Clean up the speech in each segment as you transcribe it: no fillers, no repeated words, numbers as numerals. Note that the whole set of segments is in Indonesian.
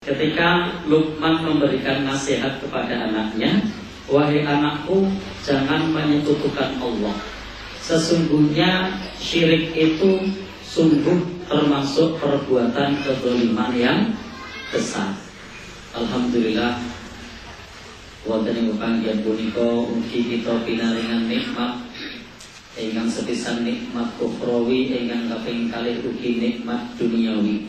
ketika Luqman memberikan nasihat kepada anaknya, wahai anakku, jangan menyekutukan Allah. Sesungguhnya syirik itu sungguh termasuk perbuatan kezaliman yang besar. Alhamdulillah, wonten ing panggihan punika ugi kita pinaringan nikmat ingkang sepisan nikmat ukhrawi, ingkang kaping kalih ugi nikmat duniawi.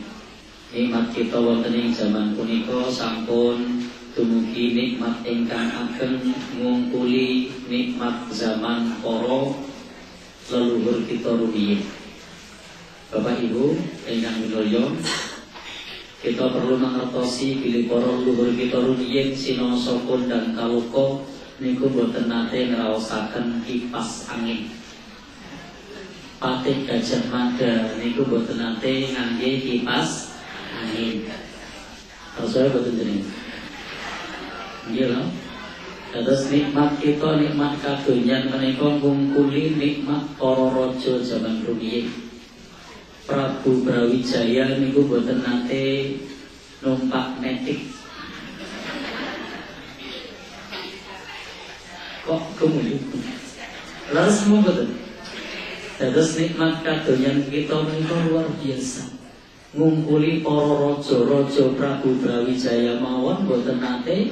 Nikmat kita wonten ing zaman punika sampun dumugi nikmat ingkang ageng ngungkuli nikmat zaman para leluhur kita rumiyin. Bapak Ibu ingkang minulya, kita perlu mangertosi bilih para leluhur kita rumiyin sinoso kondang kaluka niku boten nate ngraosaken kipas angin. Patih Gajah Mada niku boten nate ngangge kipas angin. Rasane boten jeneng. Nggih lho. Terus nikmat kita, nikmat kadonyan menika ngungkuli nikmat para raja zaman rumiyin. Prabu Brawijaya niku boten nate numpak metik. Kok kemudian laras semua betul. Terus nikmat kadonyan kita menika luar biasa. Ngungkuli para raja-raja Prabu Brawijaya mawon boten nate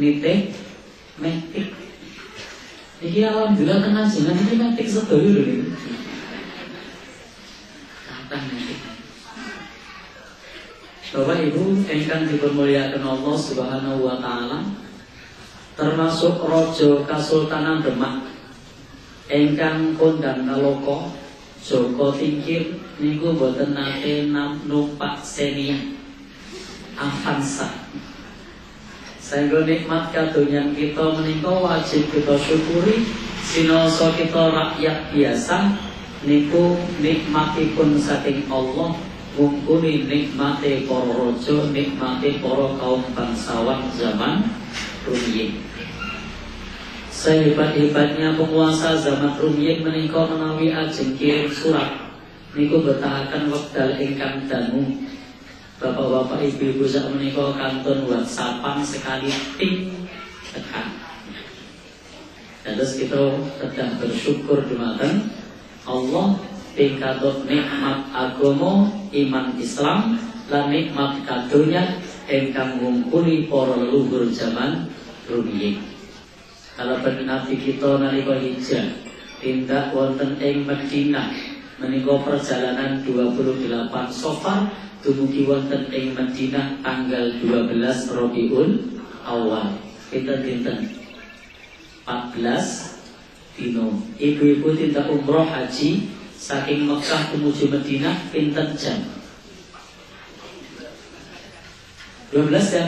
nitih metik. Iki alhamdulillah tenan jenengan iki metik sedaya lho. Bapak Ibu ingkang dipunmulyakaken Allah Subhanahu wa taala, termasuk Raja Kasultanan Demak ingkang kondang kaloka Joko Tingkir niku boten nate numpak Xenia Avanza. Sehingga nikmat kadonyan kita menika wajib kita syukuri. Sinoso kita rakyat biasa niku nikmatipun saking Allah, ngungkuli nikmate para raja, nikmate para kaum bangsawan zaman rumiyin. Sehebat-hebatnya penguasa zaman rumiyin menika menawi ajeng kirim surat niku betahaken wekdal ingkang dangu. Bapak-bapak, ibu-ibu sak menika kantun WhatsAppan sekali ping tekan. Terus kita sedang bersyukur dumateng Allah pingkatuk nikmat agama iman Islam lan nikmat kadonya ingkang ngungkuli para leluhur zaman rumiyin. Kalau Nabi kita nalika hijrah tindak wonten ing Madinah menika perjalanan 28 Safar dumugi wonten ing Madinah tanggal 12 Rabiul Awal. Pinten-pinten 14 dino. Ibu-ibu tindak umroh haji saking Mekah menuju Madinah pinten jam? 12 ya?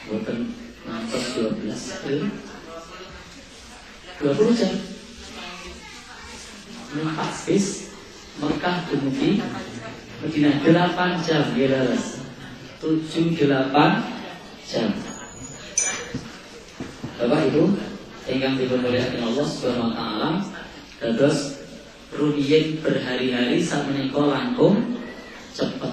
Boten ngantos 12. 20 jam. Numpak bis Mekah dumugi Madinah 8 jam, jelas. 7-8 jam. Bapak Ibu ingkang dipunmulyakaken Allah Subhanahu wa taala, dados rumiyin berhari-hari sakmenika langkung cepet.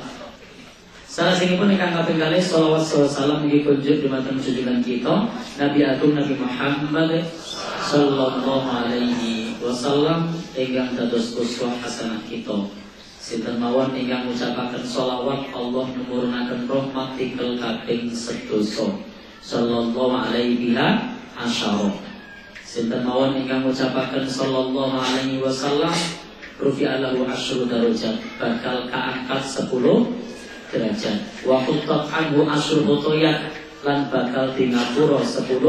Salajengipun ingkang kaping kalih shalawat salam nggih kunjuk dumateng junjungan kita Nabi Agung Nabi Muhammad sallallahu alaihi wasallam ingkang dados uswah hasanah kita. Sinten mawon ingkang ngucapaken sholawat Allah numurunaken rahmat tikel kaping sedoso sallallahu alaihi asyara. Sinten mawon ingkang ngucapaken sallallahu alaihi wasallam rufi'alahu asyru darajat, bakal kaangkat 10 derajat. Wa khuttat anhu asyru khotoyat, lan bakal dingapura 10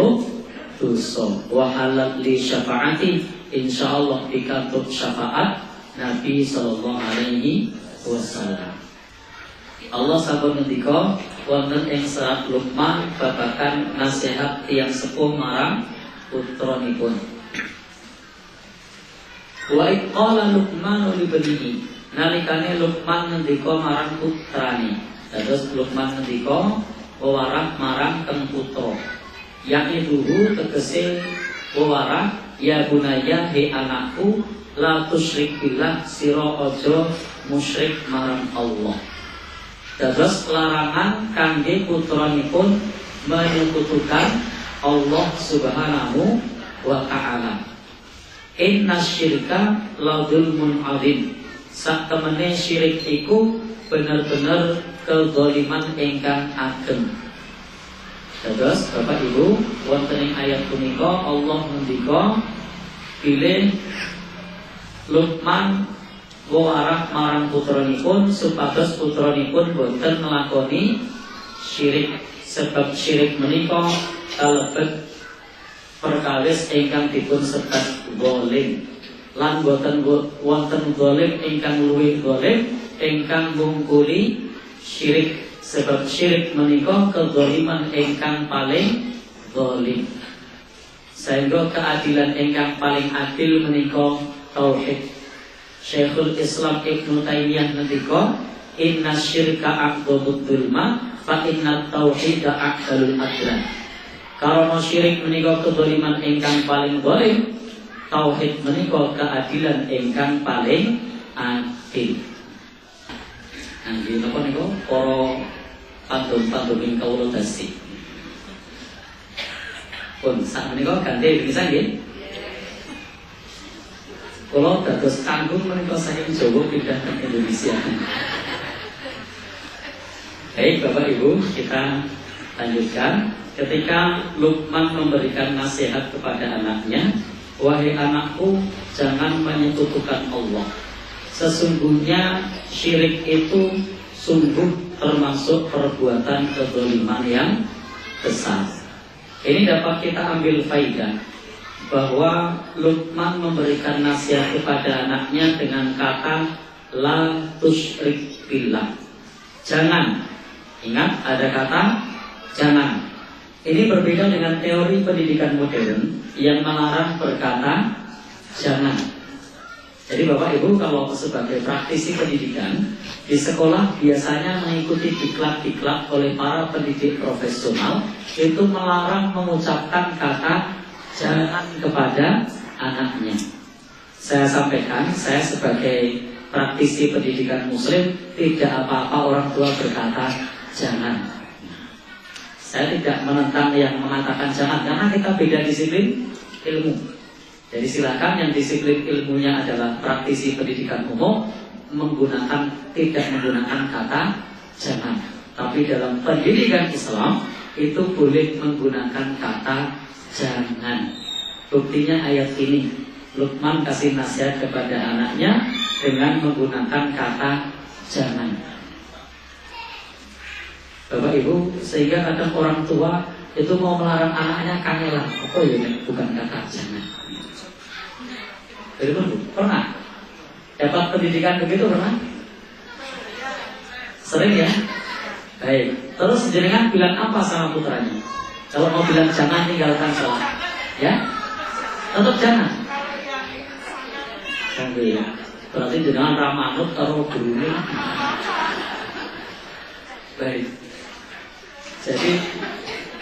dosa. Wa halal li syafaati, insyaallah dikatut syafaat Nabi sallallahu alaihi wasallam. Allah sampun ngendika wonten ing surat Luqman babagan nasihat tiyang sepuh marang putranipun. Wa iqala Luqman li banihi, nalikane Luqman ngendika marang putrane. Terus Luqman ngendika wewarah marang kang putra. Yaqiduhu tegese wewarah, ya bunaya he anakku, la tusyrik billah, sira aja musyrik marang Allah. Dados larangan kangge putranipun menyekutukan Allah Subhanahu wa ta'ala. Inna syirka la dzulmun adzim. Sak temene syirik iku bener-bener kezaliman ingkang ageng. Dados Bapak Ibu, wonten ing ayat punika Allah ngendika bilih Luqman warak marang putranipun supados putranipun boten nglakoni syirik, sebab syirik menika kalebet perkawis ingkang dipun sebat zalim, lan boten wonten zalim ingkang luwih zalim ingkang mungkuli syirik, sebab syirik menika kezaliman ingkang paling zalim. Sehingga keadilan ingkang paling adil menika tauhid. Syekhul Islam Ibnu Taimiyah ngendika, inna syirka aqdamud dzulma fa inna tauhida aqdalul adlan. Karena syirik menika kedzaliman ingkang paling zalim, tauhid menika keadilan ingkang paling adil. Nggih napa niku para pandum-pandum kawula dasi. Pun sak menika ganti bisa nggih. Kalau dados kanggung menika saking Jawa pindah ke Indonesia. Baik Bapak Ibu, kita lanjutkan. Ketika Luqman memberikan nasihat kepada anaknya, wahai anakku, jangan menyekutukan Allah. Sesungguhnya syirik itu sungguh termasuk perbuatan kezaliman yang besar. Ini dapat kita ambil faidah bahwa Luqman memberikan nasihat kepada anaknya dengan kata la tusyrik billah. Jangan. Ingat ada kata jangan. Ini berbeda dengan teori pendidikan modern yang melarang berkata jangan. Jadi Bapak Ibu kalau sebagai praktisi pendidikan di sekolah biasanya mengikuti diklat-diklat oleh para pendidik profesional itu melarang mengucapkan kata jangan kepada anaknya. Saya sampaikan, saya sebagai praktisi pendidikan muslim tidak apa-apa orang tua berkata jangan. Saya tidak menentang yang mengatakan jangan, karena kita beda disiplin ilmu. Jadi silakan yang disiplin ilmunya adalah praktisi pendidikan umum tidak menggunakan kata jangan. Tapi dalam pendidikan Islam itu boleh menggunakan kata jangan. Buktinya ayat ini, Luqman kasih nasihat kepada anaknya dengan menggunakan kata jangan. Bapak Ibu, sehingga kadang orang tua itu mau melarang anaknya kangelan. Oh ya, bukan kata jangan. Jadi pernah dapat pendidikan begitu pernah? Sering ya? Baik. Terus jenengan bilang apa sama putranya? Kalau mau bilang jangan tinggalkan sholat, ya, tetap jangan. Berarti jangan ramanut atau guru. Baik. Jadi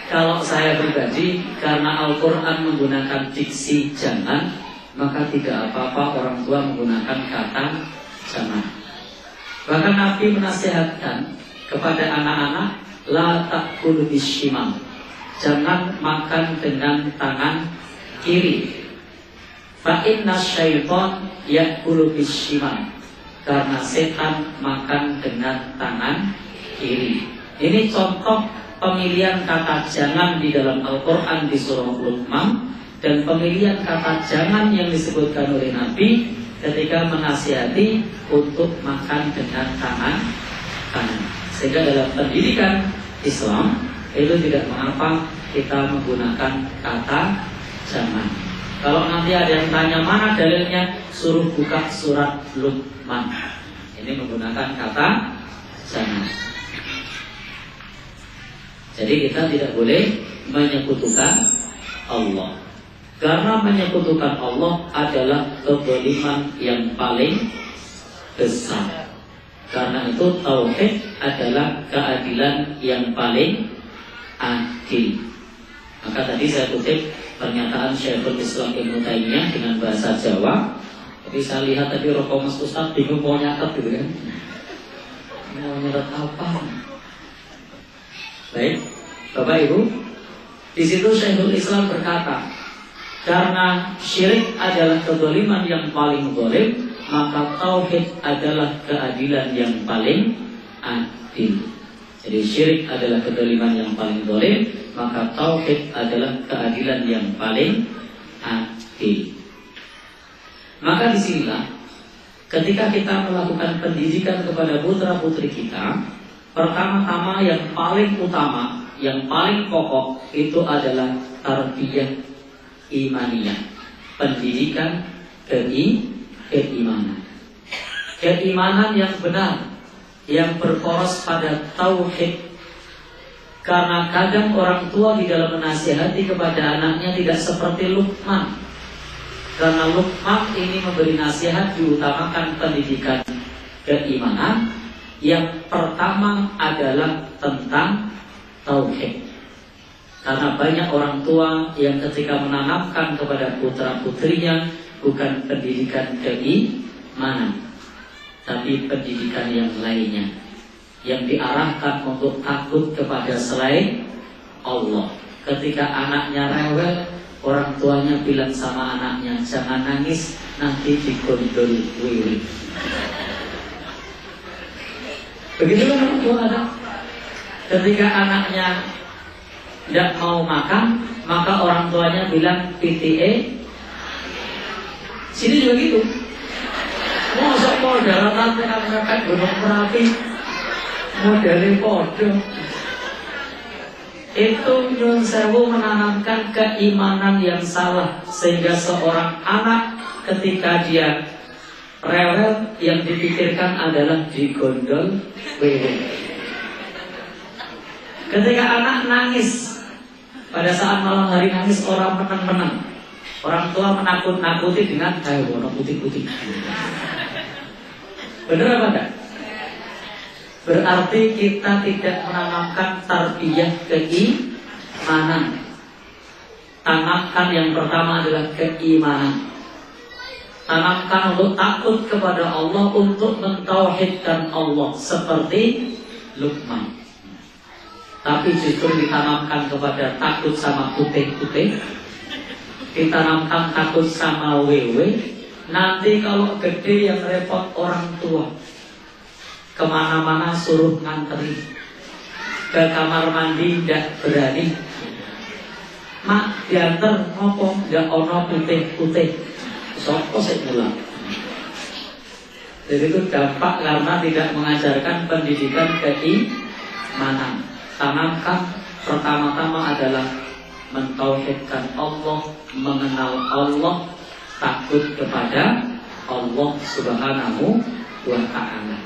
kalau saya pribadi karena Al-Quran menggunakan diksi jangan, maka tidak apa-apa orang tua menggunakan kata jangan. Bahkan Nabi menasihatkan kepada anak-anak la ta'kulu bishimal. Jangan makan dengan tangan kiri. Fa inna syaitan ya'kulu bishimal. Karena setan makan dengan tangan kiri. Ini contoh pemilihan kata jangan di dalam Al-Quran di surah Luqman dan pemilihan kata jangan yang disebutkan oleh Nabi ketika menasihati untuk makan dengan tangan kanan. Sehingga dalam pendidikan Islam itu tidak mengapa kita menggunakan kata jangan. Kalau nanti ada yang tanya mana dalilnya, suruh buka surat Luqman. Ini menggunakan kata jangan. Jadi kita tidak boleh menyekutukan Allah. Karena menyekutukan Allah adalah kezaliman yang paling besar. Karena itu tauhid adalah keadilan yang paling adil. Maka tadi saya kutip pernyataan Syekhul Islam Ibnu Taimiyah dengan bahasa Jawa. Tapi saya lihat tadi Roko Mas Ustaz bingung mau nyatet gitu kan. Mau nyeret apa? Baik, Bapak Ibu, di situ Syekhul Islam berkata, karena syirik adalah kezaliman yang paling zalim, maka tauhid adalah keadilan yang paling adil. Jadi syirik adalah kezaliman yang paling zalim, maka tauhid adalah keadilan yang paling adil. Maka disinilah ketika kita melakukan pendidikan kepada putra putri kita, pertama-tama yang paling utama, yang paling pokok itu adalah tarbiyah imaniyah, pendidikan keimanan. Keimanan yang benar, yang berporos pada tauhid. Karena kadang orang tua di dalam menasihati kepada anaknya tidak seperti Luqman. Karena Luqman ini memberi nasihat diutamakan pendidikan keimanan. Yang pertama adalah tentang tauhid. Karena banyak orang tua yang ketika menanamkan kepada putra putrinya bukan pendidikan keimanan, tapi pendidikan yang lainnya, yang diarahkan untuk takut kepada selain Allah. Ketika anaknya rewel, orang tuanya bilang sama anaknya, jangan nangis, nanti digondol wiwi. Begitulah orang tua ada. Ketika anaknya tidak mau makan, maka orang tuanya bilang PTA. Sini juga gitu. Masa mau daratan mereka gunung Merapi modelnya podo. Itu nyun sewu menanamkan keimanan yang salah, sehingga seorang anak ketika dia rewel yang dipikirkan adalah digondol wewe. Ketika anak nangis, pada saat malam hari nangis orang menang-menang, orang tua menakut-nakuti dengan kayak warna putih-putih. Benar apa enggak? Berarti kita tidak menanamkan tarbiyah keimanan. Tanamkan yang pertama adalah keimanan. Tanamkan untuk takut kepada Allah, untuk mentauhidkan Allah seperti Luqman. Tapi justru ditanamkan kepada takut sama putih-putih, ditanamkan takut sama wewe. Nanti kalau gede yang repot orang tua, kemana-mana suruh nganteri, ke kamar mandi tidak berani. Mak diantar ngopo nggak ono putih-putih, sopo saya pulang. Jadi itu dampak karena tidak mengajarkan pendidikan keimanan. Tanamkan pertama-tama adalah mentauhidkan Allah, mengenal Allah, takut kepada Allah Subhanahu wa ta'ala.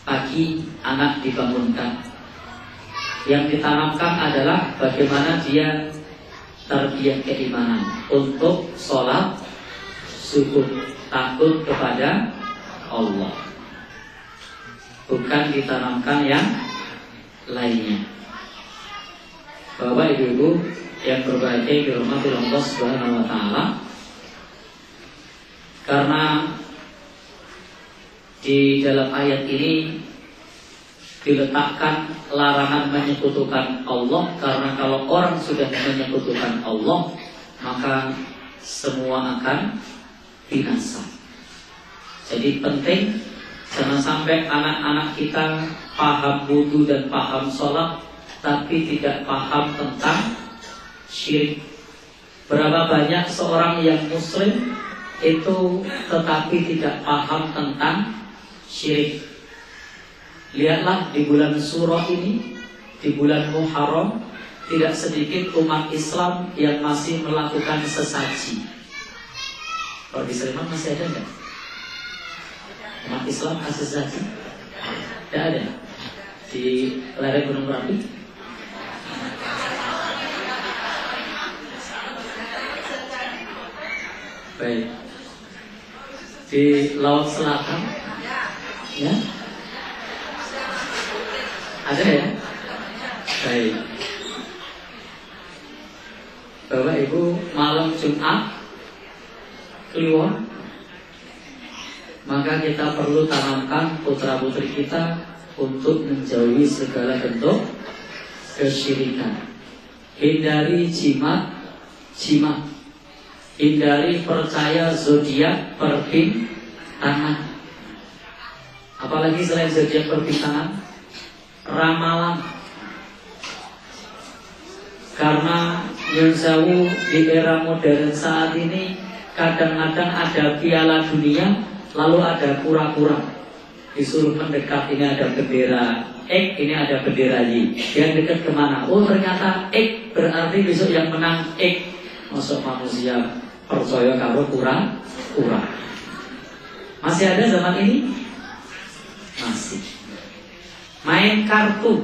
Pagi anak dibangunkan, yang ditanamkan adalah bagaimana dia tarbiyah keimanan untuk sholat subuh, takut kepada Allah, bukan ditanamkan yang lainnya. Bapak ibu yang berbahagia dirahmati Allah Subhanahu wa ta'ala, karena di dalam ayat ini diletakkan larangan menyekutukan Allah. Karena kalau orang sudah menyekutukan Allah, maka semua akan binasa. Jadi penting jangan sampai anak-anak kita paham wudu dan paham sholat, tapi tidak paham tentang syirik. Berapa banyak seorang yang muslim itu tetapi tidak paham tentang syirik. Lihatlah di bulan Surah ini, di bulan Muharram, tidak sedikit umat Islam yang masih melakukan sesaji. Kalau di Sleman masih ada nggak? Umat Islam kasih sesaji? Tidak ada. Di lereng Gunung Merapi? Baik. Di Laut Selatan? Ya? Ada ya? Baik. Bapak Ibu malam Jumat Kliwon maka kita perlu tanamkan putra-putri kita untuk menjauhi segala bentuk kesyirikan. Hindari jimat, hindari percaya zodiak perbintangan. Apalagi selain zodiak perbintangan, ramalan. Karena Yunzawu di era modern saat ini kadang-kadang ada piala dunia, lalu ada kura-kura disuruh mendekat, ini ada bendera X, ini ada bendera Y, yang dekat kemana? Oh ternyata X berarti besok yang menang X. Masuk manusia percaya karo kura-kura. Masih ada zaman ini? Masih. Main kartu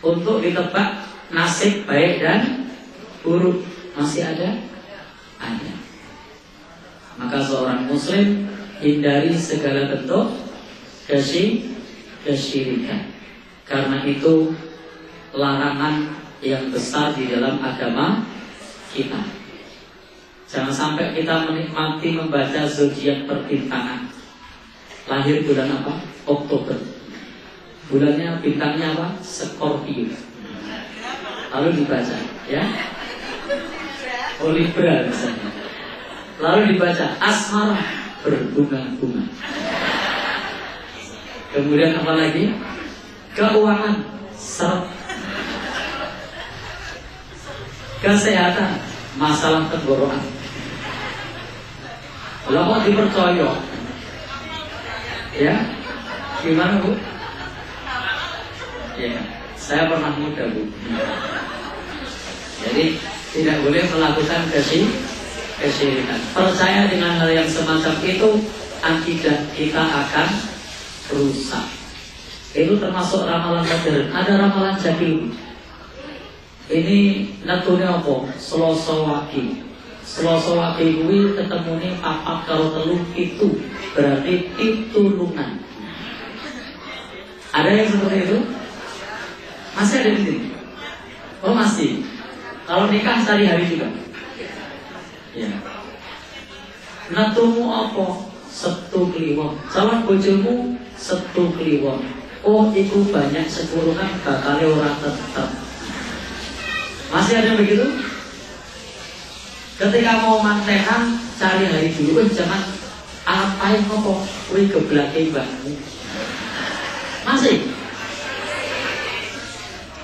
untuk ditebak nasib baik dan buruk, masih ada? Ada. Maka seorang muslim hindari segala bentuk kesyirikan. Karena itu larangan yang besar di dalam agama kita. Jangan sampai kita menikmati membaca zodiak perbintangan. Lahir bulan apa? Oktober. Bulannya bintangnya apa? Scorpio. Lalu dibaca, ya. Libra misalnya. Lalu dibaca asmara, berbunga-bunga. Kemudian apa lagi? Keuangan, seret. Kesehatan, masalah tenggorokan. Kalau kok dipercaya, ya, gimana Bu? Ya, saya pernah muda Bu. Jadi tidak boleh melakukan kesyirikan. Percaya dengan hal yang semacam itu, akidah kita akan rusak. Itu termasuk ramalan modern. Ada ramalan jadul. Ini natune apa? Selasa wage. Selasa wage kuwi ketemune papat karo telu pitu. Berarti pitulungan. Ada yang seperti itu? Masih ada di sini? Oh masih. Kalau nikah sehari-hari juga. Ya. Natumu apa? Setu kliwon. Calon bojomu setu kliwon. Oh, itu banyak sepuluhan bakal orang tetap. Masih ada begitu? Ketika mau mantenan, cari hari dulu. Jangan apain apa? Wih geblake mbahmu. Masih?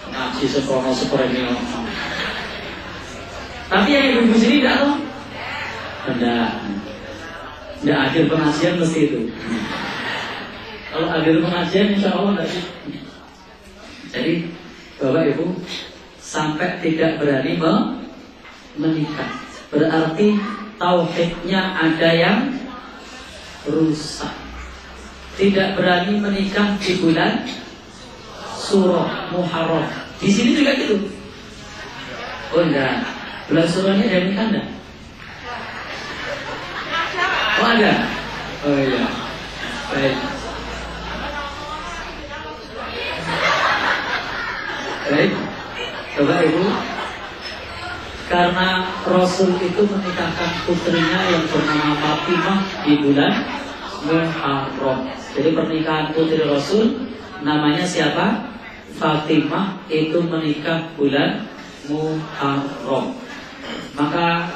Ngaji sekolah seperti ini. Tapi yang ibu-ibu sini tidak tahu. Tidak adil pengajian mesti itu. Kalau adil pengajian insya Allah tidak sih. Jadi Bapak Ibu sampai tidak berani menikah, berarti tauhidnya ada yang rusak. Tidak berani menikah di bulan Surah Muharram. Di sini juga gitu. Oh enggak, bulan Surahnya ada nikah enggak? Oh ada. Oh iya. Baik. Baik. Bapak Ibu, karena Rasul itu menikahkan putrinya yang bernama Fatimah di bulan Muharram. Jadi pernikahan putri Rasul namanya siapa? Fatimah, itu menikah bulan Muharram. Maka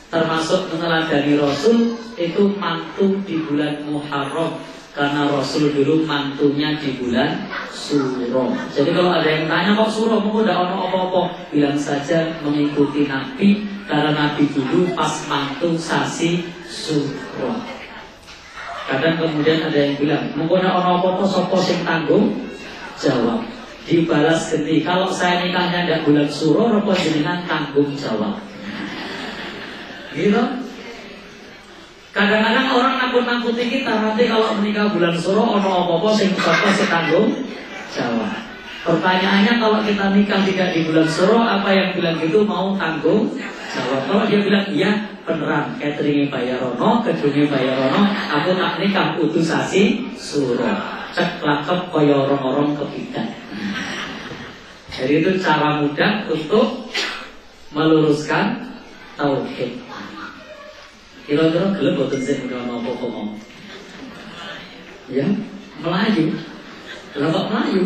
termasuk meneladani Rasul itu mantu di bulan Muharram, karena Rasul dulu mantunya di bulan Suro. Jadi kalau ada yang tanya kok Suro mau udah ono apa-apa, bilang saja mengikuti Nabi, karena Nabi dulu pas mantu sasi Suro. Kadang kemudian ada yang bilang mau udah ono apa-apa sopo sing tanggung jawab. Dibalas genti, kalau saya nikahnya tidak bulan Suro, apa jenengan tanggung jawab. Gitu. Kadang-kadang orang nakut-nakuti kita, nanti kalau menikah bulan Suro ono apa-apa sing tanggung jawab. Pertanyaannya, kalau kita nikah tidak di bulan Suro, apa yang bilang gitu mau tanggung jawab? Kalau dia bilang iya, beneran cateringnya bayar rono, gedungnya bayar rono, aku tak nikah utus sasi Suro. Cek lakep kaya orang-orang kebidan. Jadi itu cara mudah untuk meluruskan tauhid. Kira-kira gelem boten sing menawa apa ngomong. Ya, Melayu. Lah kok Melayu?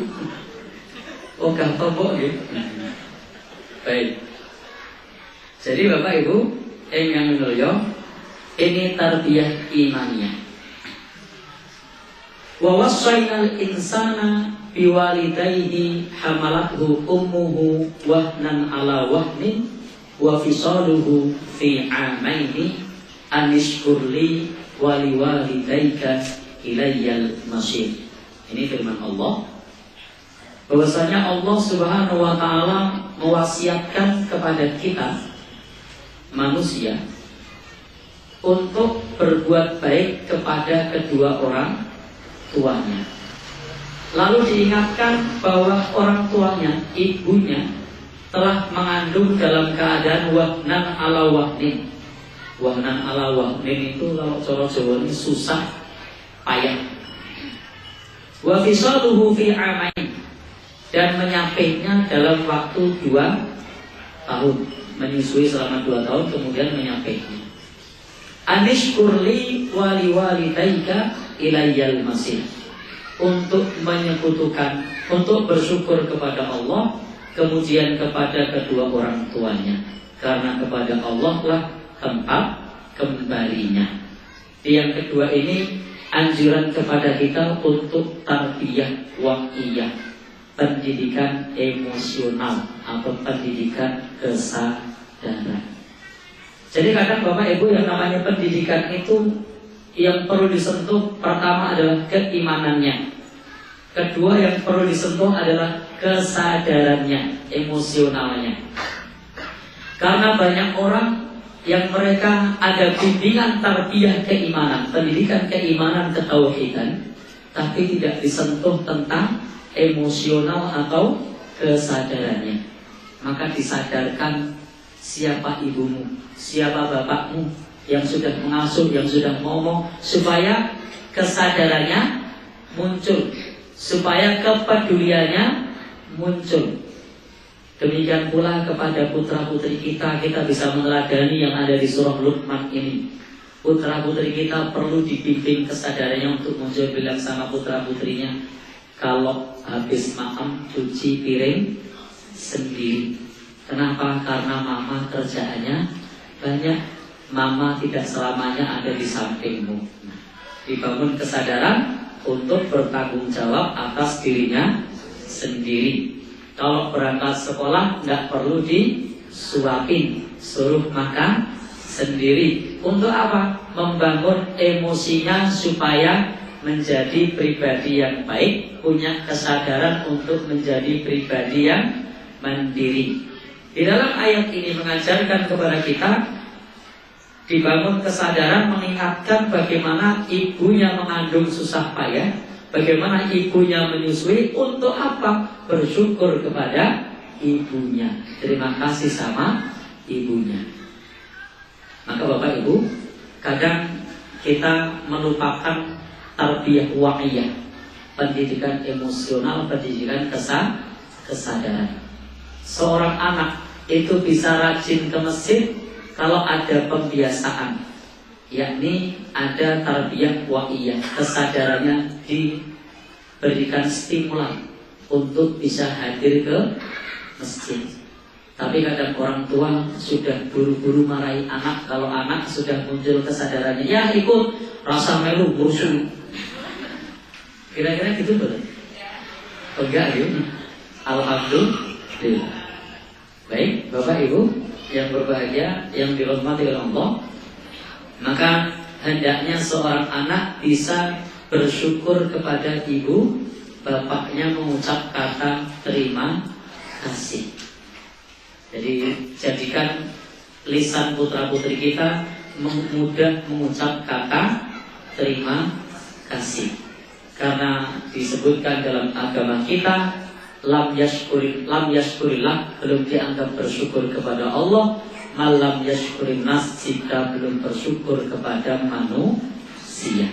Oh gampang kok nggih. Baik. Jadi Bapak Ibu ingkang mulya, ini tarbiyah imaniyah. Wa wassaynal insana biwalidayhi hamalathu ummuhu wahnan ala wahnin wa fisaluhu fi amaini anishkurli waliwalidayka ilayyal masir. Ini firman Allah, bahwasanya Allah Subhanahu wa taala mewasiatkan kepada kita manusia untuk berbuat baik kepada kedua orang tuanya. Lalu diingatkan bahwa orang tuanya, ibunya, telah mengandung dalam keadaan wahnan ala wahnin. Wahnan ala wahnin itu kalau cara Jawa ini susah, payah. Wa fisaluhu fi amain, dan menyapihnya dalam waktu 2 tahun, menyusui selama 2 tahun kemudian menyapihnya. Anishkurli waliwalidayka ilayyal masir, untuk menyekutukan, untuk bersyukur kepada Allah, kemudian kepada kedua orang tuanya, karena kepada Allah lah tempat kembalinya. Yang kedua ini anjuran kepada kita untuk tarbiyah waqiyah, pendidikan emosional atau pendidikan kesadaran. Jadi kadang Bapak Ibu yang namanya pendidikan itu yang perlu disentuh pertama adalah keimanannya. Kedua yang perlu disentuh adalah kesadarannya, emosionalnya. Karena banyak orang yang mereka ada bimbingan tarbiyah keimanan, pendidikan keimanan ketauhidan, tapi tidak disentuh tentang emosional atau kesadarannya. Maka disadarkan siapa ibumu, siapa bapakmu yang sudah mengasuh, yang sudah ngomong, supaya kesadarannya muncul, supaya kepeduliannya muncul. Demikian pula kepada putra-putri kita, kita bisa meneladani yang ada di surah Luqman ini. Putra-putri kita perlu dibimbing kesadarannya untuk muncul, bilang sama putra-putrinya, kalau habis makan cuci piring sendiri. Kenapa? Karena mama kerjaannya banyak, mama tidak selamanya ada di sampingmu. Nah, dibangun kesadaran untuk bertanggung jawab atas dirinya sendiri. Kalau berangkat sekolah nggak perlu disuapin, suruh makan sendiri. Untuk apa? Membangun emosinya supaya menjadi pribadi yang baik, punya kesadaran untuk menjadi pribadi yang mandiri. Di dalam ayat ini mengajarkan kepada kita dibangun kesadaran, mengingatkan bagaimana ibunya mengandung susah payah, bagaimana ibunya menyusui, untuk apa? Bersyukur kepada ibunya, terima kasih sama ibunya. Maka Bapak Ibu, kadang kita melupakan tarbiyah waqiyah, pendidikan emosional, pendidikan kesadaran. Seorang anak itu bisa rajin ke masjid kalau ada pembiasaan, yakni ada tarbiyah waqiyah, kesadarannya diberikan stimulan untuk bisa hadir ke masjid. Tapi kadang orang tua sudah buru-buru marahi anak kalau anak sudah muncul kesadarannya, ya ikut, rasa melu, musuh. Kira-kira gitu betul? Enggak ya? Alhamdulillah. Baik, Bapak Ibu yang berbahagia, yang dirahmati oleh Allah, maka hendaknya seorang anak bisa bersyukur kepada ibu bapaknya, mengucap kata terima kasih. Jadi jadikan lisan putra-putri kita mudah mengucap kata terima kasih. Karena disebutkan dalam agama kita, lam yashkurillah, belum dianggap bersyukur kepada Allah, malam yashkurin nas, jika belum bersyukur kepada manusia.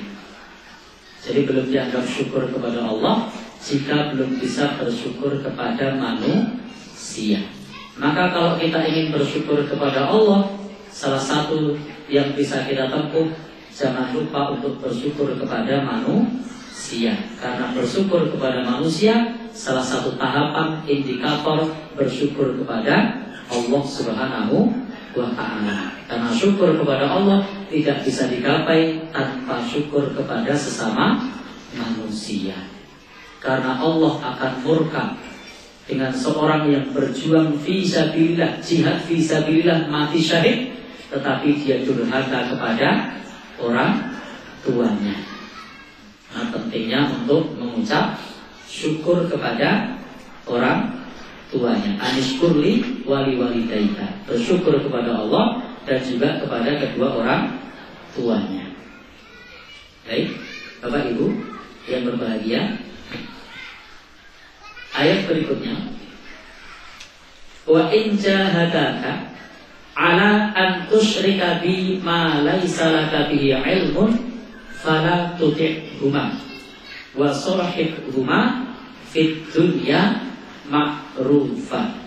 Jadi belum dianggap syukur kepada Allah jika belum bisa bersyukur kepada manusia. Maka kalau kita ingin bersyukur kepada Allah, salah satu yang bisa kita tempuh, jangan lupa untuk bersyukur kepada manusia. Karena bersyukur kepada manusia salah satu tahapan indikator bersyukur kepada Allah Subhanahu wa ta'ala. Karena syukur kepada Allah tidak bisa digapai tanpa syukur kepada sesama manusia. Karena Allah akan murka dengan seorang yang berjuang fisabilillah, jihad fisabilillah, mati syahid, tetapi dia durhaka kepada orang tuanya. Nah, pentingnya untuk mengucap syukur kepada orang tuanya. Anishkurli wali walidaika, bersyukur kepada Allah dan juga kepada kedua orang tuanya. Baik, Bapak Ibu yang berbahagia, ayat berikutnya, wa in jahadaka ala an tusyrika bi ma laysa laka bihi ilmun fala tuti'huma wa sahibhuma fid dunya ma'rufa.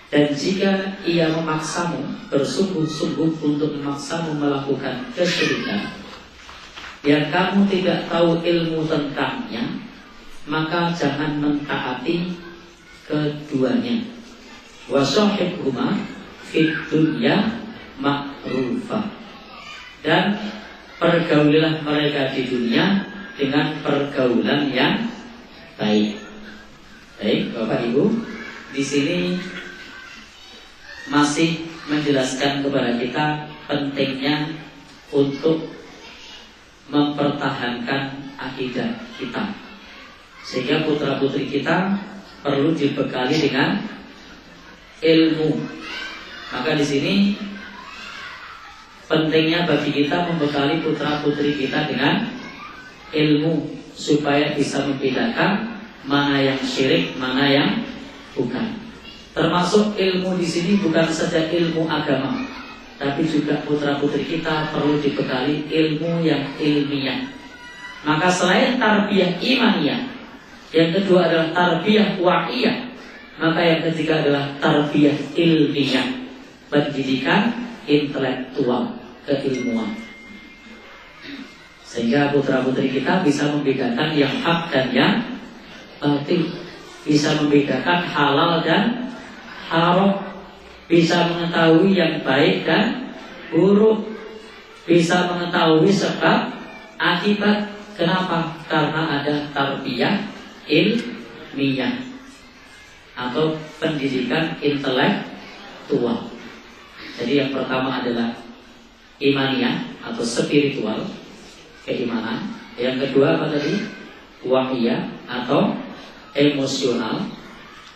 Dan jika ia memaksamu, bersungguh-sungguh untuk memaksamu melakukan kesyirikan yang kamu tidak tahu ilmu tentangnya, maka jangan mentaati keduanya. Wa sahibhuma fid dunya ma'rufa. Dan pergaulilah mereka di dunia dengan pergaulan yang baik. Baik, Bapak Ibu, di sini masih menjelaskan kepada kita pentingnya untuk mempertahankan akidah kita, sehingga putra putri kita perlu dibekali dengan ilmu. Maka di sini pentingnya bagi kita membekali putra putri kita dengan ilmu supaya bisa membedakan mana yang syirik, mana yang bukan. Termasuk ilmu di sini bukan saja ilmu agama, tapi juga putra putri kita perlu dibekali ilmu yang ilmiah. Maka selain tarbiyah imaniyah, yang kedua adalah tarbiyah wa'iyah, maka yang ketiga adalah tarbiyah ilmiah, pendidikan intelektual, keilmuan. Sehingga putra putri kita bisa membedakan yang hak dan yang batil, bisa membedakan halal dan haram, bisa mengetahui yang baik dan buruk, bisa mengetahui sebab akibat. Kenapa? Karena ada tarbiyah ilmiah atau pendidikan intelektual. Jadi yang pertama adalah imaniyah atau spiritual, keimanan. Yang kedua apa tadi? Wahiyah atau emosional.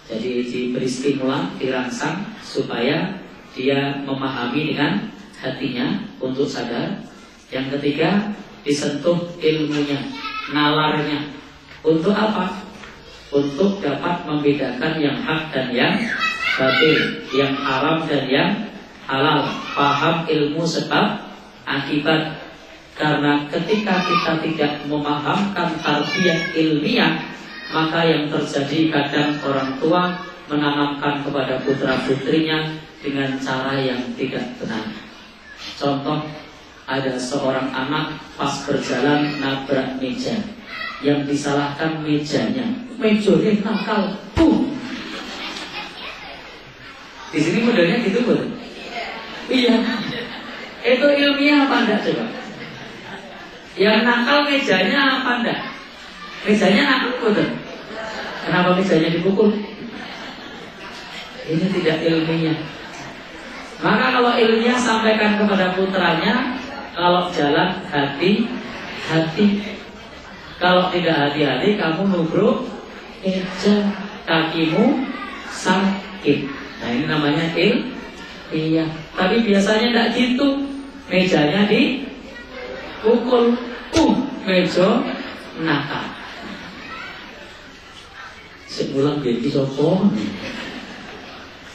Jadi diberi stimulan, dirangsang supaya dia memahami dengan hatinya untuk sadar. Yang ketiga, disentuh ilmunya, nalarnya. Untuk apa? Untuk dapat membedakan yang hak dan yang batil, yang haram dan yang halal. Paham ilmu sebab akibat. Karena ketika kita tidak memahamkan tarbiyah ilmiah, maka yang terjadi kadang orang tua menanamkan kepada putra-putrinya dengan cara yang tidak benar. Contoh, ada seorang anak pas berjalan nabrak meja, yang disalahkan mejanya. Mejanya nakal. Di sini modelnya gitu, Bu? Iya. Itu ilmiah apa enggak coba? Yang nakal mejanya apa enggak? Mejanya nakal, betul. Kenapa mejanya dipukul? Ini tidak ilmiah. Maka kalau ilmiah sampaikan kepada putranya, kalau jalan hati-hati. Kalau tidak hati-hati, kamu nubruk meja, kakimu sakit. Nah, ini namanya ilmiah. Tapi biasanya tidak gitu. Mejanya dipukul. Meja nakal. Sebulan jadi sopo.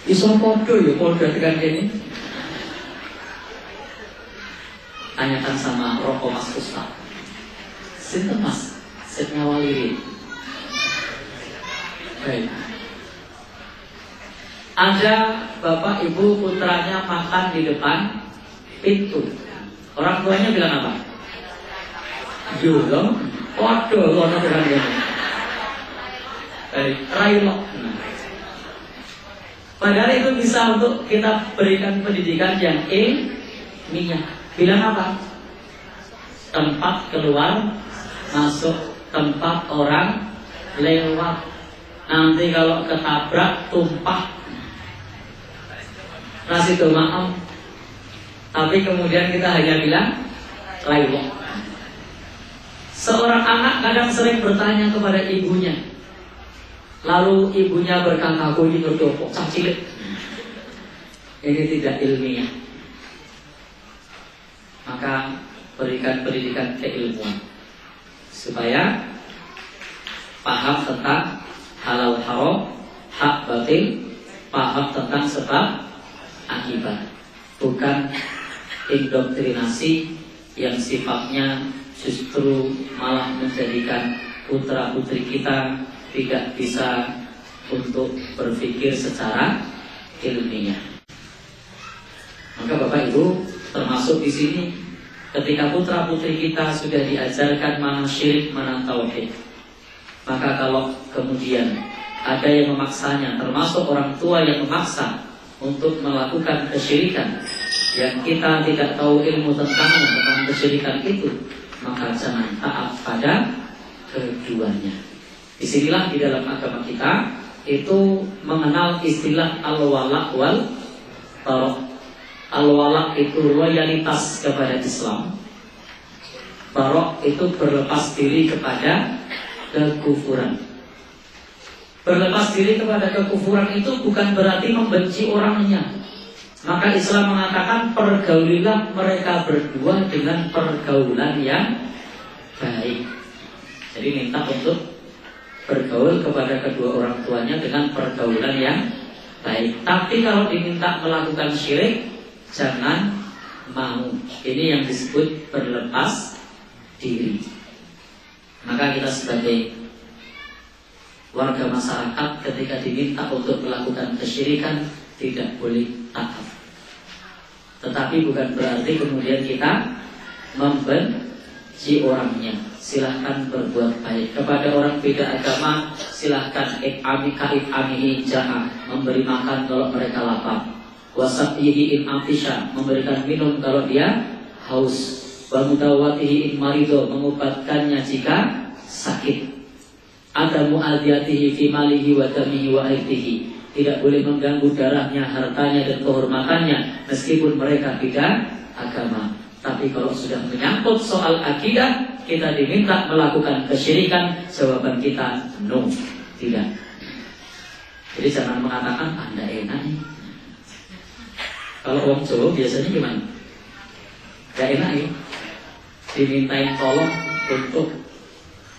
Iso podo ya, podo dengan ini. Tanyakan sama Roko Mas Ustaz. Sinten Mas, set ngawali. Baik. Ada bapak ibu putranya makan di depan pintu. Orang tuanya bilang apa? Yo, waduh, ono tenan ngene. Railok. Padahal itu bisa untuk kita berikan pendidikan yang ilmiah. Bilang apa? Tempat keluar, masuk, tempat orang lewat. Nanti kalau ketabrak, tumpah. Kasih tuh maaf. Tapi kemudian kita hanya bilang lewat. Seorang anak kadang sering bertanya kepada ibunya. Lalu ibunya berkata, "Aku ini ngerti cilik." Ini tidak ilmiah. Maka berikan pendidikan keilmuan supaya paham tentang halal haram, hak batil, paham tentang sebab akibat, bukan indoktrinasi yang sifatnya justru malah menjadikan putra putri kita tidak bisa untuk berpikir secara ilmiah. Maka Bapak Ibu termasuk di sini, ketika putra putri kita sudah diajarkan mana syirik mana tauhid, maka kalau kemudian ada yang memaksanya, termasuk orang tua yang memaksa untuk melakukan kesyirikan yang kita tidak tahu ilmu tentang kesyirikan itu, maka jangan taat pada keduanya. Disinilah di dalam agama kita itu mengenal istilah al-wala' wal bara'. Al-wala' itu loyalitas kepada Islam, bara' itu berlepas diri kepada kekufuran. Berlepas diri kepada kekufuran itu bukan berarti membenci orangnya. Maka Islam mengatakan pergaulilah mereka berdua dengan pergaulan yang baik. Jadi minta untuk bergaul kepada kedua orang tuanya dengan pergaulan yang baik. Tapi kalau diminta melakukan syirik, jangan mau. Ini yang disebut berlepas diri. Maka kita sebagai warga masyarakat ketika diminta untuk melakukan kesyirikan tidak boleh taat. Tetapi bukan berarti kemudian kita membenci orangnya. Silahkan berbuat baik kepada orang beda agama. Silahkan ik'amihi ja'a, memberi makan kalau mereka lapar. Wasabyihi in atisha, memberikan minum kalau dia haus. Wa mudawatihi in marido, mengobatkannya jika sakit. Ada mu'adiyatihi fi malihi wa damihi wa airtihi, tidak boleh mengganggu darahnya, hartanya dan kehormatannya meskipun mereka beda agama. Tapi kalau sudah menyangkut soal akidah, kita diminta melakukan kesyirikan, jawaban kita no, tidak. Jadi jangan mengatakan Anda enak nih. Kalau orang Jawa biasanya gimana? Gak enak ya, dimintain tolong untuk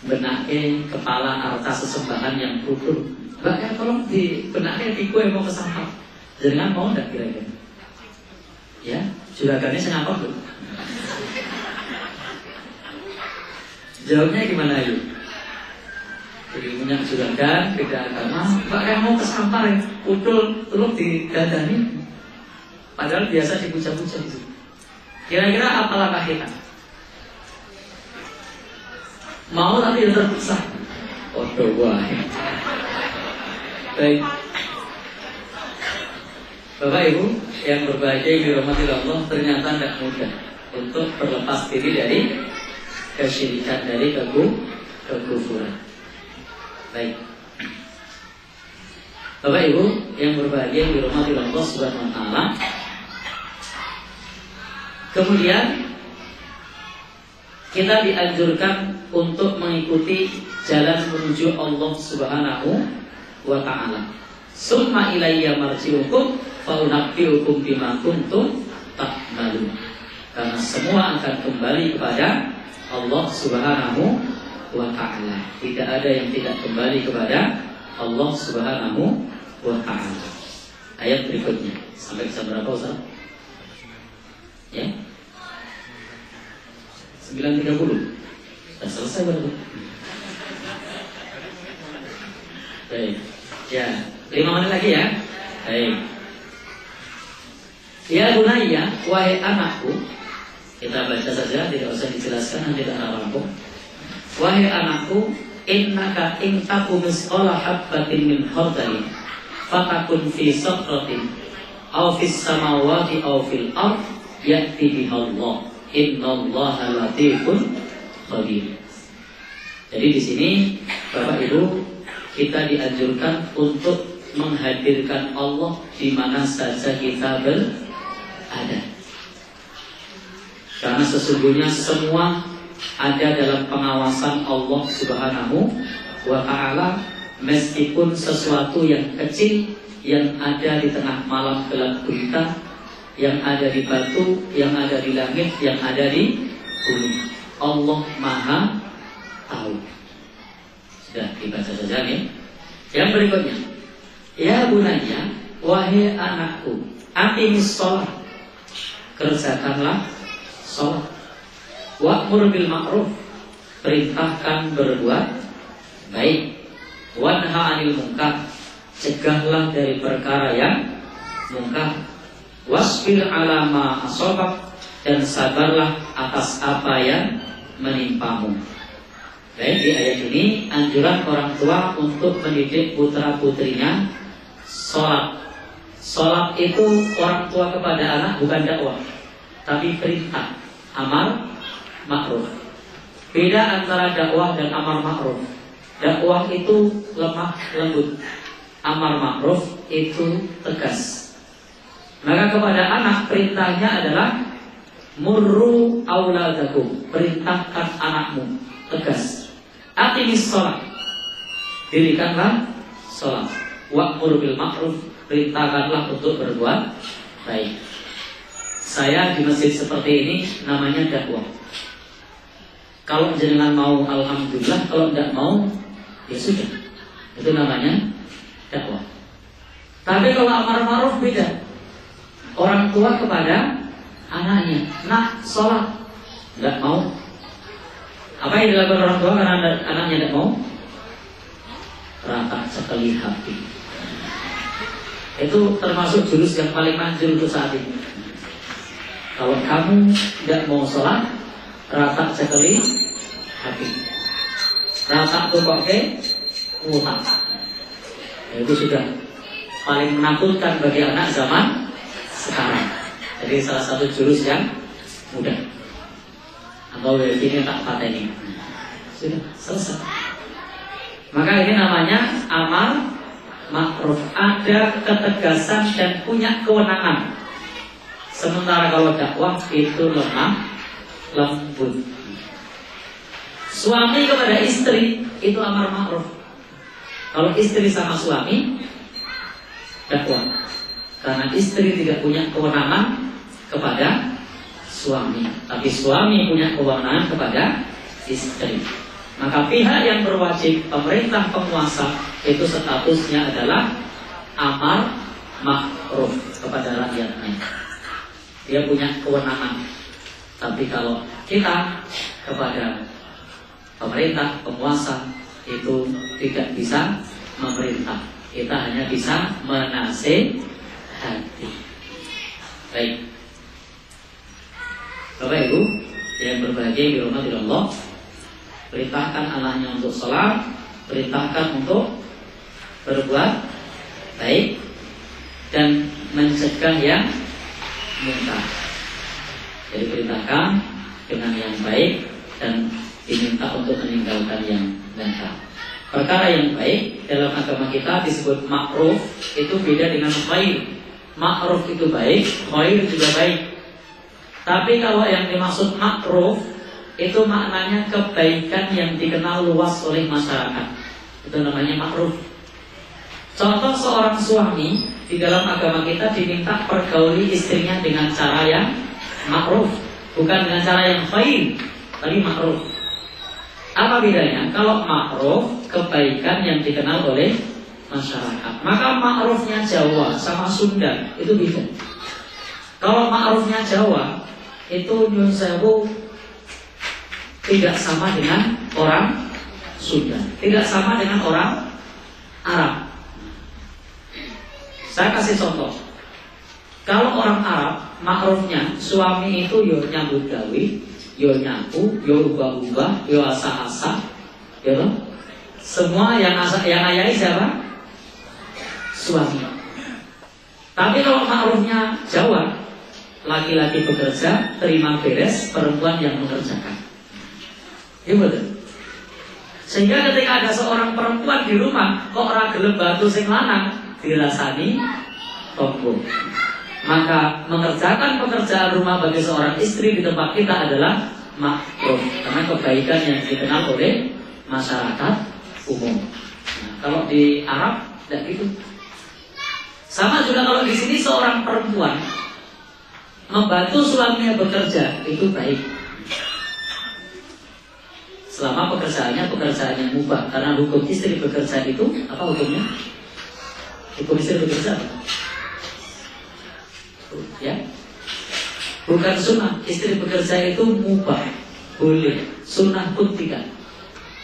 benake kepala harta sesembahan yang pudul. Mbak ya tolong dibenake tiku yang mau kesampah. Jangan mau enggak kira-kira? Ya, juragannya senapa tuh? Jawabnya gimana yuk? Jadi punya juragan beda agama, Mbak yang mau kesampah ya, pudul, tolong didandani. Padahal biasa dipuja-puja gitu. Kira-kira apa langkah kita? Mau tapi terpaksa. Odo wah. Baik. Bapak Ibu yang berbahagia dirahmati Allah, ternyata tidak mudah untuk berlepas diri dari kesyirikan, dari kekufuran. Baik. Bapak Ibu yang berbahagia dirahmati Allah Subhanahu wa taala. Kemudian kita dianjurkan untuk mengikuti jalan menuju Allah Subhanahu wa ta'ala. Summa ilayya marji'ukum fa unabbi'ukum bima kuntum ta'malun. Karena semua akan kembali kepada Allah Subhanahu wa ta'ala. Tidak ada yang tidak kembali kepada Allah Subhanahu wa ta'ala. Ayat berikutnya. Sampai jam berapa Ustaz? Ya? 9.30. Sudah selesai berarti. Baik. Ya, 5 menit lagi ya. Baik. Ya bunayya, wahai anakku, kita baca saja, tidak usah dijelaskan, nanti tak rampung. Wahai anakku, innaka in taku misqala habbatin min khardalin fatakun fi sakratin aw fis samawati aw fil ard ya'ti biha Allah. Innallaha latifun khabir. Jadi di sini Bapak Ibu, kita dianjurkan untuk menghadirkan Allah di mana saja kita berada. Karena sesungguhnya semua ada dalam pengawasan Allah Subhanahu wa ta'ala, meskipun sesuatu yang kecil yang ada di tengah malam gelap gulita, yang ada di batu, yang ada di langit, yang ada di bumi. Allah Maha tahu. Sudah dibaca saja nih. Yang berikutnya, ya bunayya, wahai anakku, aqimis shalah, kerjakanlah shalat. Wa'mur bil ma'ruf, perintahkan berbuat baik. Wanha 'anil munkar, cegahlah dari perkara yang munkar. Wasbir 'ala ma asabak, dan sabarlah atas apa yang menimpamu. Baik, di ayat ini anjuran orang tua untuk mendidik putra-putrinya sholat. Sholat itu orang tua kepada anak bukan dakwah, tapi perintah, amar ma'ruf. Beda antara dakwah dan amar ma'ruf. Dakwah itu lemah lembut, amar ma'ruf itu tegas. Maka kepada anak perintahnya adalah murru auladakum, perintahkan anakmu, tegas. Aqimis shalah, dirikanlah sholat. Wa'mur bil ma'ruf, perintahkanlah untuk berbuat baik. Saya di masjid seperti ini namanya dakwah. Kalau jenengan mau alhamdulillah, kalau tidak mau ya sudah, itu namanya dakwah. Tapi kalau amar ma'ruf beda. Orang tua kepada anaknya, nak sholat, tidak mau. Apa yang dilakukan orang tua karena anaknya tidak mau? Rata sekali hati. Itu termasuk jurus yang paling manjur untuk saat ini. Kalau kamu tidak mau sholat, rata sekali hati. Rata tuh kok utang. Itu sudah paling menakutkan bagi anak zaman sekarang. Jadi salah satu jurus yang mudah. Atau ini tak pateni. Sudah selesai. Maka ini namanya amar ma'ruf. Ada ketegasan dan punya kewenangan. Sementara kalau dakwah itu lemah lembut. Suami kepada istri itu amar ma'ruf. Kalau istri sama suami dakwah. Karena istri tidak punya kewenangan kepada suami, tapi suami punya kewenangan kepada istri. Maka pihak yang berwajib, pemerintah, penguasa, itu statusnya adalah amar ma'ruf kepada rakyatnya. Dia punya kewenangan. Tapi kalau kita kepada pemerintah, penguasa, itu tidak bisa memerintah. Kita hanya bisa menasihati. Baik, Bapak Ibu yang berbahagia dirahmati Allah, perintahkan anaknya untuk sholat, perintahkan untuk berbuat baik dan mencegah yang munkar. Jadi perintahkan dengan yang baik dan diminta untuk meninggalkan yang munkar. Perkara yang baik dalam agama kita disebut ma'ruf, itu beda dengan khair. Ma'ruf itu baik, khair juga baik. Tapi kalau yang dimaksud ma'ruf itu maknanya kebaikan yang dikenal luas oleh masyarakat. Itu namanya ma'ruf. Contoh seorang suami di dalam agama kita diminta pergauli istrinya dengan cara yang ma'ruf, bukan dengan cara yang khair, tapi ma'ruf. Apa bedanya? Kalau ma'ruf kebaikan yang dikenal oleh masyarakat, maka ma'rufnya Jawa sama Sunda itu beda. Kalau ma'rufnya Jawa itu nyun sewu tidak sama dengan orang Sunda, tidak sama dengan orang Arab. Saya kasih contoh. Kalau orang Arab, makrufnya suami itu yo nyambut gawe, yo nyapu, yo ubah-ubah, yo asah-asah, ya toh? Semua yang ayahi siapa? Suami. Tapi kalau makrufnya Jawa, laki-laki bekerja, terima beres, perempuan yang mengerjakan. Iya betul. Sehingga ketika ada seorang perempuan di rumah, kok ora gelem bantu sing lanang, dirasani tombo. Maka mengerjakan pekerjaan rumah bagi seorang istri di tempat kita adalah makruh, karena kebaikan yang dikenal oleh masyarakat umum. Nah, kalau di Arab tidak gitu. Sama juga kalau di sini seorang perempuan membantu suaminya bekerja itu baik. Selama pekerjaannya yang mubah, karena hukum istri bekerja itu apa hukumnya? Hukum istri bekerja apa? Ya, bukan sunnah. Istri bekerja itu mubah, boleh. Sunnah pun tidak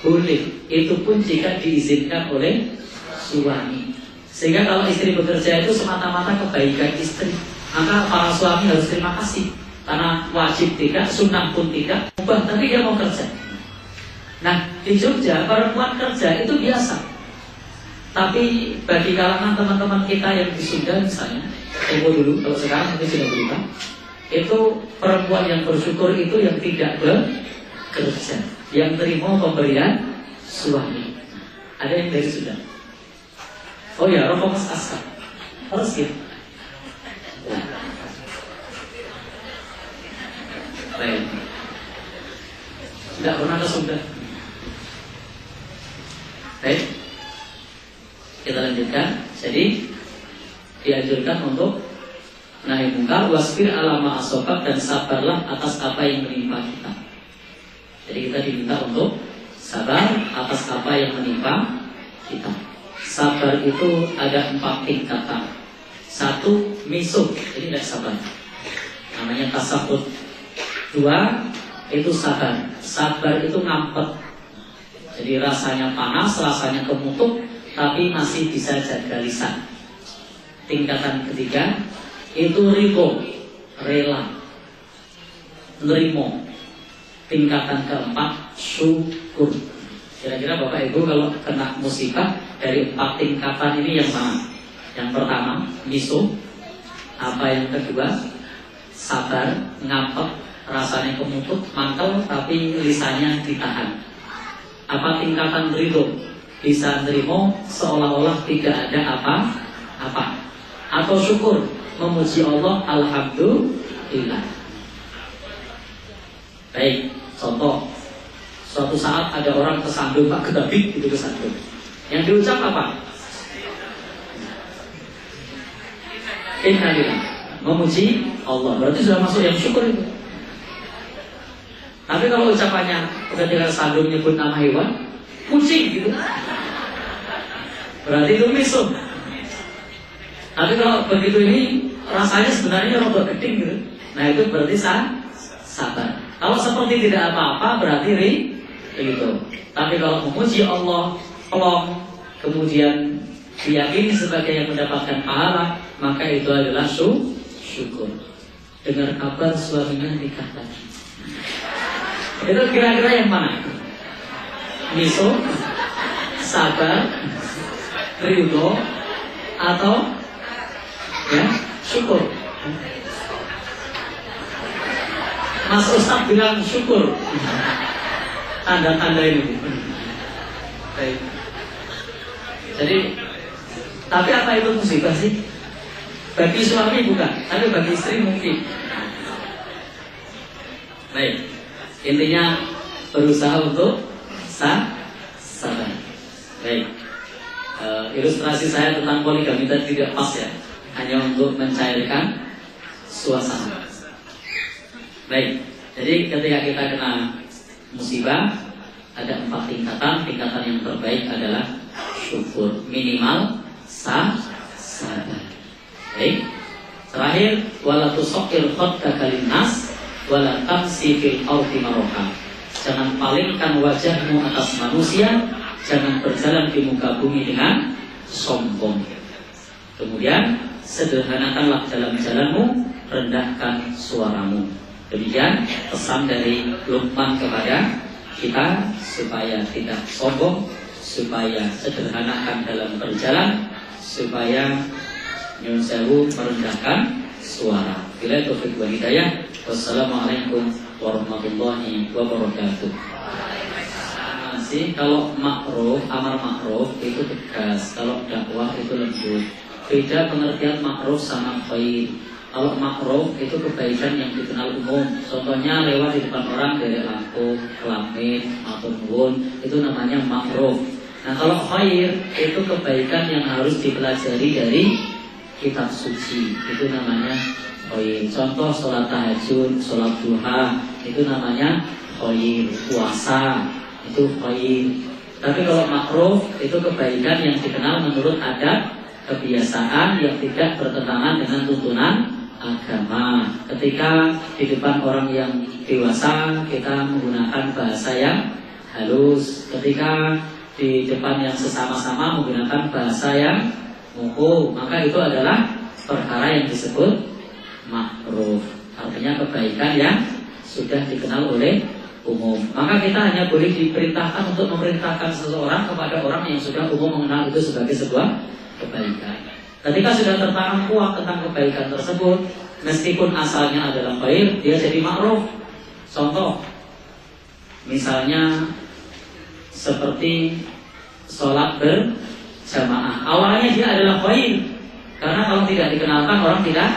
boleh. Itu pun jika diizinkan oleh suami. Sehingga kalau istri bekerja itu semata-mata kebaikan istri, maka para suami harus terima kasih, karena wajib tidak, sunnah pun tidak, mubah, tapi dia mau kerja. Nah, di Jogja perempuan kerja itu biasa. Tapi bagi kalangan teman-teman kita yang di Sunda misalnya, tempo dulu, kalau sekarang mungkin sudah berubah, itu perempuan yang bersyukur itu yang tidak bekerja, yang terima pemberian suami. Ada yang dari Sunda. Oh ya, rokok Mas Aska harus gitu. Baik. Tidak pernah ke Sunda. Baik. Kita lanjutkan. Jadi dianjurkan untuk nahi mungkar, wasbir ala ma asabak, dan sabarlah atas apa yang menimpa kita. Jadi kita diminta untuk sabar atas apa yang menimpa kita. Sabar itu ada 4 tingkatan. 1, misuh, ini tidak sabar, namanya tasabut. 2, itu sabar. Sabar itu ngampet. Jadi rasanya panas, rasanya kemutuk, tapi masih bisa jaga lisan. Tingkatan ketiga itu ridho, rela, nerimo. Tingkatan keempat syukur. Kira-kira Bapak Ibu kalau kena musibah dari 4 tingkatan ini yang mana? Yang pertama misuh. Apa yang kedua? Sabar, ngapet, rasanya kemutuk, mantel, tapi lisannya ditahan. Apa tingkatan ridho? Bisa nerimo seolah-olah tidak ada apa-apa. Atau syukur, memuji Allah, alhamdulillah. Baik, contoh. Suatu saat ada orang kesandung, Pak Gedabik itu kesandung. Yang diucap apa? Innalillah, memuji Allah. Berarti sudah masuk yang syukur itu. Tapi kalau ucapannya ketika sandung nyebut nama hewan, kucing gitu, berarti itu misuh. Tapi kalau begitu ini rasanya sebenarnya rada geding gitu. Nah itu berarti sabar. Kalau seperti tidak apa-apa berarti begitu. Tapi kalau memuji Allah, pelong, kemudian diyakini sebagai yang mendapatkan pahala, maka itu adalah syukur. Dengar kabar suaminya nikah lagi. Itu kira-kira yang mana? Misuh, sabar, ridho, atau ya syukur? Mas Ustaz bilang syukur. Tanda-tanda ini. Baik. Jadi, tapi apa itu musibah sih? Bagi suami bukan, tapi bagi istri mungkin. Baik. Intinya berusaha untuk sabar. Baik. Ilustrasi saya tentang poligami tadi tidak pas ya, hanya untuk mencairkan suasana. Baik. Jadi ketika kita kena musibah ada 4 tingkatan. Tingkatan yang terbaik adalah syukur, minimal sabar. Baik. Terakhir, wala tusaqil khaddaka linnas wala tamsi fil ardi maraha. Jangan palingkan wajahmu atas manusia, jangan berjalan di muka bumi dengan sombong. Kemudian sederhanakanlah dalam jalanmu, rendahkan suaramu. Demikian pesan dari Luqman kepada kita supaya tidak sombong, supaya sederhanakan dalam berjalan, supaya nyuwun sewu merendahkan suara. Bila taufik wal hidayah. Wassalamualaikum warahmatullahi wabarakatuh. Masih kalau ma'ruf, amar ma'ruf itu tegas, kalau dakwah itu lembut. Beda pengertian ma'ruf sama khair. Kalau ma'ruf itu kebaikan yang dikenal umum. Contohnya lewat di depan orang dari lampu, kelamin, matur nuwun, itu namanya ma'ruf. Nah kalau khair itu kebaikan yang harus dipelajari dari kitab suci, itu namanya khair. Contoh sholat tahajud, sholat duha, itu namanya khair. Puasa itu khair. Tapi kalau ma'ruf itu kebaikan yang dikenal menurut adab, kebiasaan yang tidak bertentangan dengan tuntunan agama. Ketika di depan orang yang dewasa kita menggunakan bahasa yang halus, ketika di depan yang sesama-sama menggunakan bahasa yang muku, maka itu adalah perkara yang disebut ma'ruf. Artinya kebaikan yang sudah dikenal oleh umum. Maka kita hanya boleh diperintahkan untuk memerintahkan seseorang kepada orang yang sudah umum mengenal itu sebagai sebuah kebaikan. Ketika sudah tertanam kuat tentang kebaikan tersebut, meskipun asalnya adalah khair, dia jadi ma'ruf. Contoh, misalnya seperti sholat berjamaah. Awalnya dia adalah khair, karena kalau tidak dikenalkan orang tidak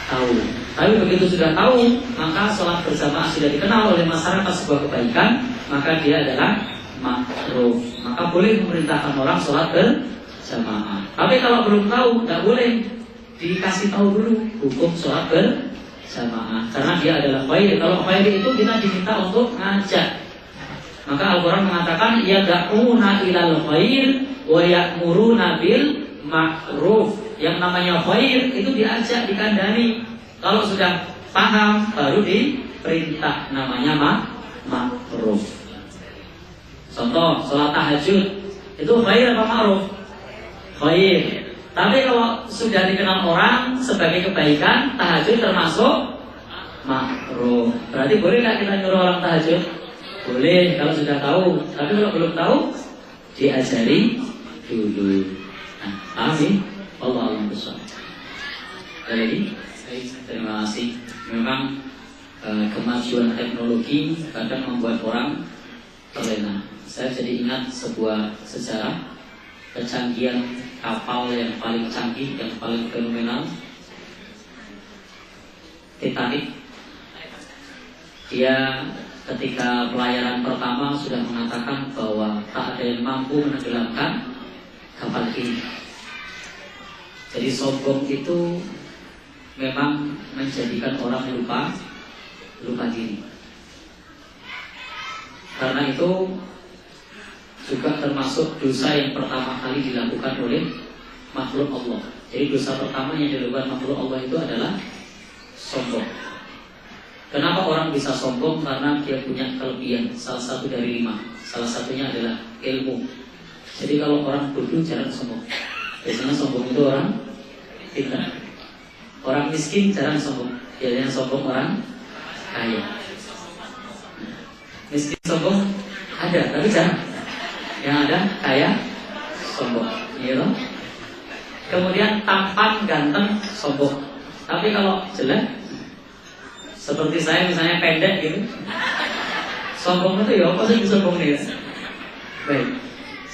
tahu. Tapi begitu sudah tahu, maka sholat berjamaah sudah dikenal oleh masyarakat sebuah kebaikan, maka dia adalah ma'ruf. Maka boleh memerintahkan orang sholat berjamaah. Tapi kalau belum tahu, tidak boleh dikasih tahu dulu hukum sholat berjamaah, karena dia adalah khair. Kalau khair itu kita diminta untuk ngajak. Maka Al-Quran mengatakan yad'una ilal khair wa ya'muruna bil ma'ruf. Yang namanya khair itu diajak, dikandani. Kalau sudah paham baru diperintah, namanya ma'ruf. Contoh sholat tahajud itu khair apa ma'ruf? Khair. Tapi kalau sudah dikenal orang sebagai kebaikan, tahajud termasuk ma'ruf. Berarti boleh nggak kita nyuruh orang tahajud? Boleh kalau sudah tahu. Tapi kalau belum tahu, diajari dulu. Nah, amin. Allah besar. Lagi, terima kasih. Memang kemajuan teknologi kadang membuat orang terlena. Saya jadi ingat sebuah sejarah kecanggihan kapal yang paling canggih, yang paling fenomenal, Titanic. Dia ketika pelayaran pertama sudah mengatakan bahwa tak ada yang mampu menenggelamkan kapal ini. Jadi sombong itu memang menjadikan orang lupa diri. Karena itu juga termasuk dosa yang pertama kali dilakukan oleh makhluk Allah. Jadi dosa pertama yang dilakukan makhluk Allah itu adalah sombong. Kenapa orang bisa sombong? Karena dia punya kelebihan, salah satu dari 5. Salah satunya adalah ilmu. Jadi kalau orang bodoh jarang sombong. Biasanya sombong itu orang pintar. Orang miskin jarang sombong. Biasanya sombong orang kaya. Miskin sombong ada, tapi jarang. Yang ada kaya sombong, gitu. Kemudian tampan ganteng sombong. Tapi kalau jelek, seperti saya misalnya pendek gitu, sombong itu ya apa sih sombong nih? Baik.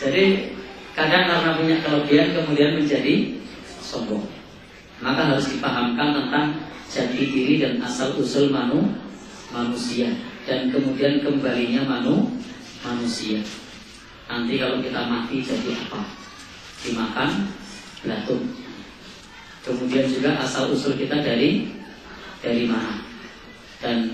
Jadi kadang karena punya kelebihan kemudian menjadi sombong. Maka harus dipahamkan tentang jati diri dan asal usul manusia, dan kemudian kembalinya manusia. Nanti kalau kita mati jadi apa? Dimakan belatung. Kemudian juga asal usul kita dari mana? Dan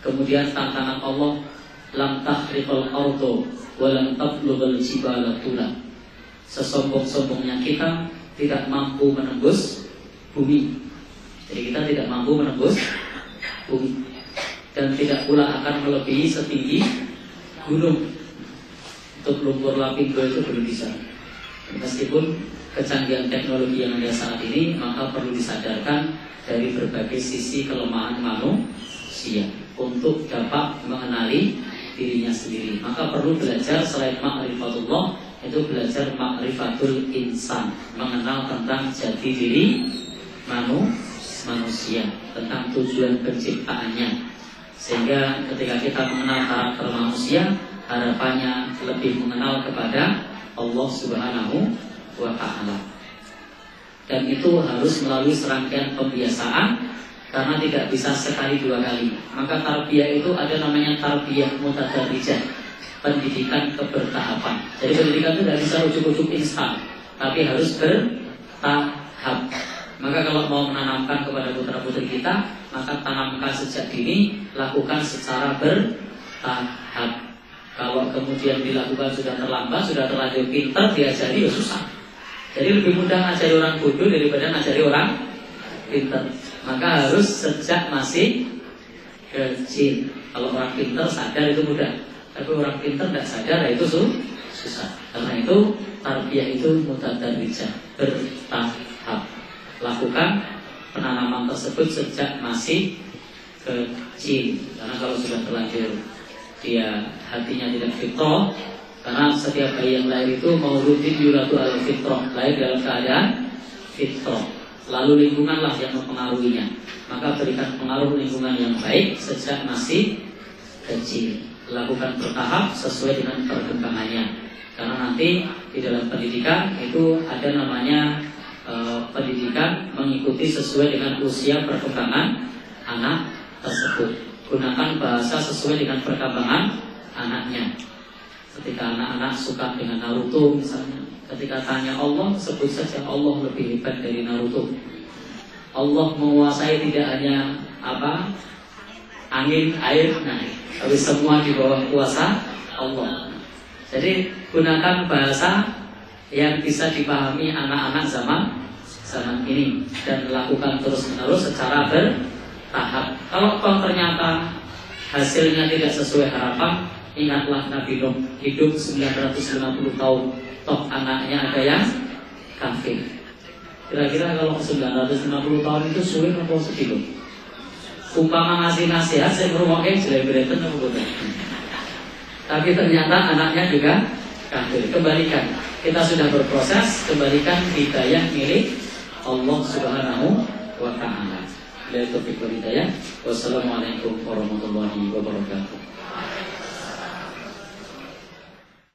kemudian tantangan Allah, lam tahriqal ardu wa lam tablughal jibala tula. Sesombong-sombongnya kita tidak mampu menembus bumi. Jadi kita tidak mampu menembus bumi, dan tidak pula akan melebihi setinggi gunung. Untuk lumpur lapindo itu belum bisa. Meskipun kecanggihan teknologi yang ada saat ini, maka perlu disadarkan dari berbagai sisi kelemahan manusia untuk dapat mengenali dirinya sendiri. Maka perlu belajar selain ma'rifatullah, itu belajar ma'rifatul insan, mengenal tentang jati diri manusia, tentang tujuan penciptaannya. Sehingga ketika kita mengenal karakter manusia, harapannya lebih mengenal kepada Allah Subhanahu wa Ta'ala. Dan itu harus melalui serangkaian pembiasaan, karena tidak bisa sekali dua kali. Maka tarbiyah itu ada namanya tarbiyah mutadarijah, pendidikan kebertahapan. Jadi pendidikan itu tidak bisa ujuk-ujuk instan, tapi harus bertahap. Maka kalau mau menanamkan kepada putra-putri kita, maka tanamkan sejak dini, lakukan secara bertahap. Kalau kemudian dilakukan sudah terlambat, sudah terlanjur pintar, diajari ya susah. Jadi lebih mudah ngajari orang bodoh daripada ngajari orang pintar. Maka harus sejak masih kecil. Kalau orang pintar sadar itu mudah, tapi orang pintar tidak sadar itu susah. Karena itu tarbiyah itu mutadarijah, bertahap. Lakukan penanaman tersebut sejak masih kecil. Karena kalau sudah terlanjur dia hatinya tidak fitrah, karena setiap bayi yang lahir itu mauludin yuladu al fitrah, lahir dalam keadaan fitrah. Lalu lingkunganlah yang mempengaruhinya. Maka berikan pengaruh lingkungan yang baik sejak masih kecil. Lakukan bertahap sesuai dengan perkembangannya. Karena nanti di dalam pendidikan itu ada namanya pendidikan mengikuti sesuai dengan usia perkembangan anak tersebut. Gunakan bahasa sesuai dengan perkembangan anaknya. Ketika anak-anak suka dengan Naruto misalnya, ketika tanya Allah, sebut saja Allah lebih hebat dari Naruto. Allah menguasai tidak hanya angin, air, tapi semua di bawah kuasa Allah. Jadi gunakan bahasa yang bisa dipahami anak-anak zaman ini, dan lakukan terus-menerus secara bertahap. Kalau ternyata hasilnya tidak sesuai harapan, ingatlah Nabi Nuh hidup 950 tahun, toh anaknya ada yang kafir. Kira-kira kalau 950 tahun itu sulit atau sedih? Umpama ngasih nasihat, saya merumahkan jelek-jelekan apa bodoh. Tapi ternyata anaknya juga kafir. Kembalikan, kita sudah berproses, kembalikan hidayah milik Allah Subhanahu wa Ta'ala. Wassalamualaikum warahmatullahi wabarakatuh.